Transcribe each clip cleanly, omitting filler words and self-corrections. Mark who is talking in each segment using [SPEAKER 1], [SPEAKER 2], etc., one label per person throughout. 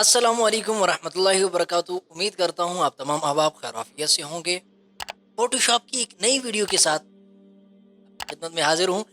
[SPEAKER 1] अस्सलामुअलैकुम वरहमतुल्लाहि वबरकातुहू। उम्मीद करता हूँ आप तमाम अहबाब खैरियत से होंगे। फ़ोटोशॉप की एक नई वीडियो के साथ खिदमत में हाज़िर हूँ।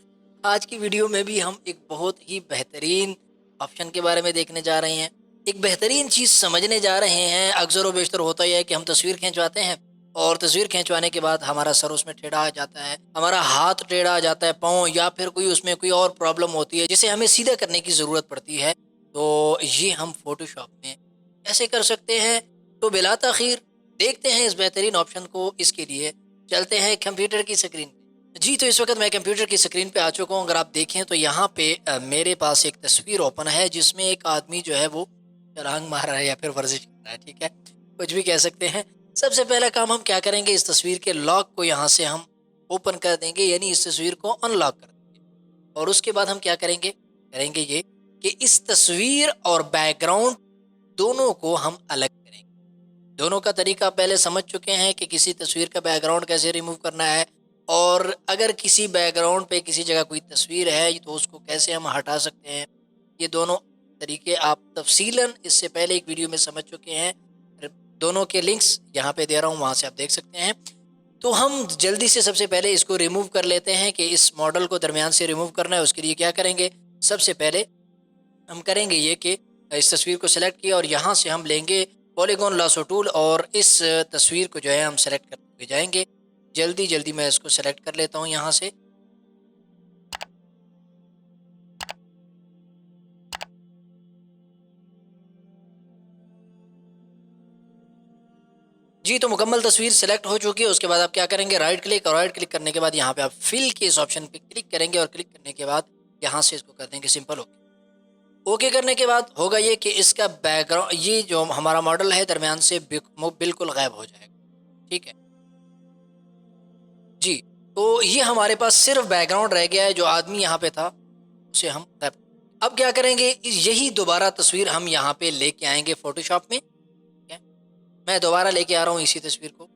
[SPEAKER 1] आज की वीडियो में भी हम एक बहुत ही बेहतरीन ऑप्शन के बारे में देखने जा रहे हैं। एक बेहतरीन चीज़ समझने जा रहे हैं। अक्सर व बेशतर होता यह है कि हम तस्वीर खिंचवाते हैं और तस्वीर खिंचवाने के बाद हमारा सर उसमें टेढ़ा आ जाता है, हमारा हाथ टेढ़ा आ जाता है, पाँव या फिर कोई उसमें कोई और प्रॉब्लम होती है जिसे हमें सीधा करने की ज़रूरत पड़ती है। तो ये हम फ़ोटोशॉप में कैसे कर सकते हैं? तो बिला ताख़ीर देखते हैं इस बेहतरीन ऑप्शन को। इसके लिए चलते हैं कंप्यूटर की स्क्रीन पे। जी, तो इस वक़्त मैं कंप्यूटर की स्क्रीन पे आ चुका हूँ। अगर आप देखें तो यहाँ पे मेरे पास एक तस्वीर ओपन है जिसमें एक आदमी जो है वो छलांग मार रहा है या फिर वर्जिश कर रहा है, ठीक है? कुछ भी कह सकते हैं। सबसे पहला काम हम क्या करेंगे, इस तस्वीर के लॉक को यहाँ से हम ओपन कर देंगे, यानी इस तस्वीर को अनलॉक कर देंगे। और उसके बाद हम क्या करेंगे? करेंगे ये कि इस तस्वीर और बैकग्राउंड दोनों को हम अलग करेंगे। दोनों का तरीका आप पहले समझ चुके हैं कि किसी तस्वीर का बैकग्राउंड कैसे रिमूव करना है, और अगर किसी बैकग्राउंड पे किसी जगह कोई तस्वीर है तो उसको कैसे हम हटा सकते हैं। ये दोनों तरीके आप तफसीलन इससे पहले एक वीडियो में समझ चुके हैं। दोनों के लिंक्स यहाँ पे दे रहा हूँ, वहाँ से आप देख सकते हैं। तो हम जल्दी से सबसे पहले इसको रिमूव कर लेते हैं कि इस मॉडल को दरमियान से रिमूव करना है। उसके लिए क्या करेंगे, सबसे पहले हम करेंगे ये कि इस तस्वीर को सेलेक्ट किया और यहाँ से हम लेंगे पॉलीगॉन लासो टूल और इस तस्वीर को जो है हम सेलेक्ट करते हुए जाएंगे। जल्दी जल्दी मैं इसको सेलेक्ट कर लेता हूँ यहाँ से। जी, तो मुकम्मल तस्वीर सेलेक्ट हो चुकी है। उसके बाद आप क्या करेंगे, राइट क्लिक, और राइट क्लिक करने के बाद यहाँ पे आप फिल के इस ऑप्शन पे क्लिक करेंगे और क्लिक करने के बाद यहाँ से इसको कर देंगे सिंपल ओके। ओके करने के बाद होगा ये कि इसका बैकग्राउंड, ये जो हमारा मॉडल है, दरमियान से बिल्कुल गायब हो जाएगा। ठीक है जी। तो ये हमारे पास सिर्फ बैकग्राउंड रह गया है, जो आदमी यहाँ पे था उसे हम गायब। अब क्या करेंगे, यही दोबारा तस्वीर हम यहाँ पे लेके आएंगे फोटोशॉप में। ठीक है, मैं दोबारा लेके आ रहा हूँ इसी तस्वीर को।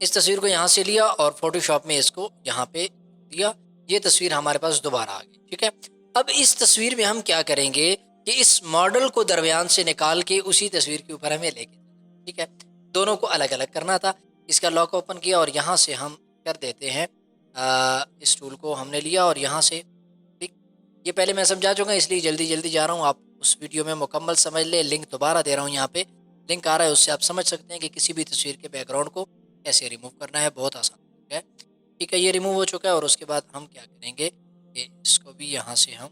[SPEAKER 1] इस तस्वीर को यहाँ से लिया और फ़ोटोशॉप में इसको यहाँ पे दिया। ये तस्वीर हमारे पास दोबारा आ गई, ठीक है। अब इस तस्वीर में हम क्या करेंगे कि इस मॉडल को दरमियान से निकाल के उसी तस्वीर के ऊपर हमें लेके जाना है, ठीक है। दोनों को अलग-अलग करना था। इसका लॉक ओपन किया और यहाँ से हम कर देते हैं इस टूल को हमने लिया और यहाँ से ठीक। ये पहले मैं समझा चुका इसलिए जल्दी-जल्दी जा रहा हूँ, आप उस वीडियो में मुकम्मल समझ लें। लिंक दोबारा दे रहा हूँ यहाँ पे, लिंक आ रहा है, उससे आप समझ सकते हैं कि किसी भी तस्वीर के बैकग्राउंड को कैसे रिमूव करना है, बहुत आसान तरीका है। ठीक है, ये रिमूव हो चुका है और उसके बाद हम क्या करेंगे कि इसको भी यहाँ से हम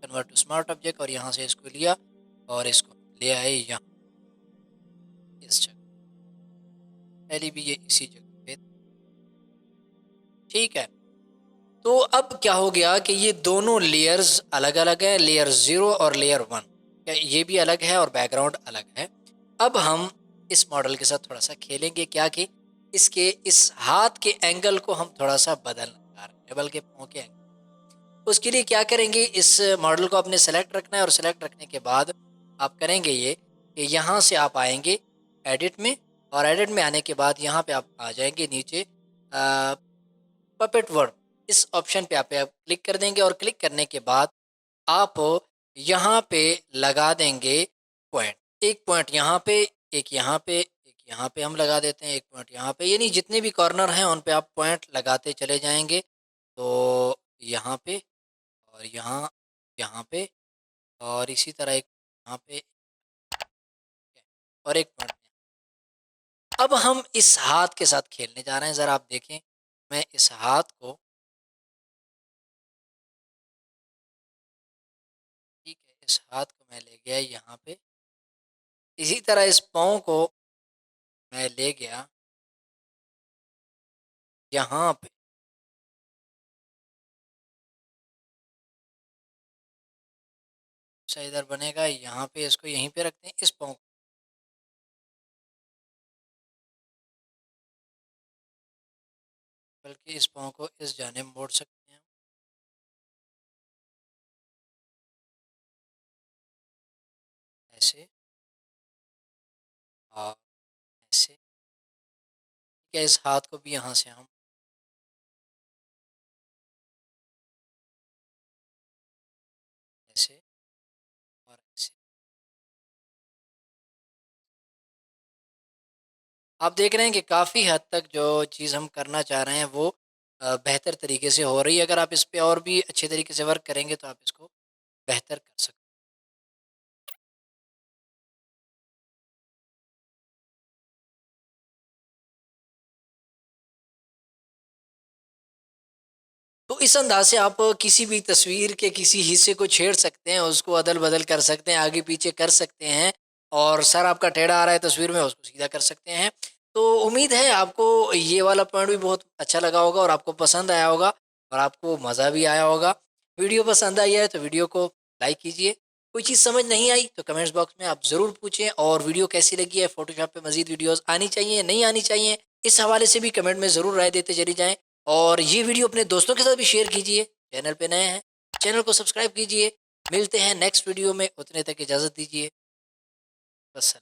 [SPEAKER 1] कन्वर्ट टू स्मार्ट ऑब्जेक्ट, और यहाँ से इसको लिया और इसको ले आए यहाँ इस जगह। पहले भी ये इसी जगह पे, ठीक है। तो अब क्या हो गया कि ये दोनों लेयर्स अलग-अलग हैं, लेयर 0 और लेयर 1। क्या ये भी अलग है और बैकग्राउंड अलग है। अब हम इस मॉडल के साथ थोड़ा-सा खेलेंगे, क्या कि इसके इस हाथ के एंगल को हम थोड़ा-सा बदलना चाह रहे हैं, बल्कि पाँव के एंगल। उसके लिए क्या करेंगे, इस मॉडल को आपने सेलेक्ट रखना है और सेलेक्ट रखने के बाद आप करेंगे ये कि यहाँ से आप आएँगे एडिट में, और एडिट में आने के बाद यहाँ पे आप आ जाएँगे नीचे पपेट वर्ड, इस ऑप्शन पे आप क्लिक कर देंगे और क्लिक करने के बाद आप यहाँ पे लगा देंगे पॉइंट। एक पॉइंट यहाँ पे, एक यहाँ पे, एक यहाँ पे हम लगा देते हैं, एक पॉइंट यहाँ पे, यानी जितने भी कॉर्नर हैं उन पे आप पॉइंट लगाते चले जाएंगे। तो यहाँ पे और यहाँ, यहाँ पे, और इसी तरह एक यहाँ पे और एक पॉइंट। अब हम इस हाथ के साथ खेलने जा रहे हैं, ज़रा आप देखें। मैं इस हाथ को, ठीक है, इस हाथ को मैं ले गया यहाँ पे, इसी तरह इस पाँव को मैं ले गया यहाँ पे। अच्छा, इधर बनेगा यहाँ पे, इसको यहीं पे रखते हैं इस पाँव को, बल्कि इस पाँव को इस जानिब मोड़ सकते हैं हम, ऐसे और ऐसे। क्या इस हाथ को भी यहाँ से हम ऐसे और ऐसे, आप देख रहे हैं कि काफ़ी हद तक जो चीज़ हम करना चाह रहे हैं वो बेहतर तरीके से हो रही है। अगर आप इस पे और भी अच्छे तरीके से वर्क करेंगे तो आप इसको बेहतर कर सकते हैं। तो इस अंदाज से आप किसी भी तस्वीर के किसी हिस्से को छेड़ सकते हैं, उसको अदल-बदल कर सकते हैं, आगे-पीछे कर सकते हैं और सर आपका टेढ़ा आ रहा है तस्वीर में, उसको सीधा कर सकते हैं। तो उम्मीद है आपको ये वाला पॉइंट भी बहुत अच्छा लगा होगा और आपको पसंद आया होगा और आपको मज़ा भी आया होगा। वीडियो पसंद आई है तो वीडियो को लाइक कीजिए। कोई चीज़ समझ नहीं आई तो कमेंट्स बॉक्स में आप ज़रूर पूछें और वीडियो कैसी लगी है, फ़ोटोशॉप पे मज़ीद वीडियोज़ आनी चाहिए, नहीं आनी चाहिए, इस हवाले से भी कमेंट में ज़रूर राय देते चली जाएँ। और ये वीडियो अपने दोस्तों के साथ भी शेयर कीजिए। चैनल पे नए हैं, चैनल को सब्सक्राइब कीजिए। मिलते हैं नेक्स्ट वीडियो में, उतने तक इजाज़त दीजिए। बस।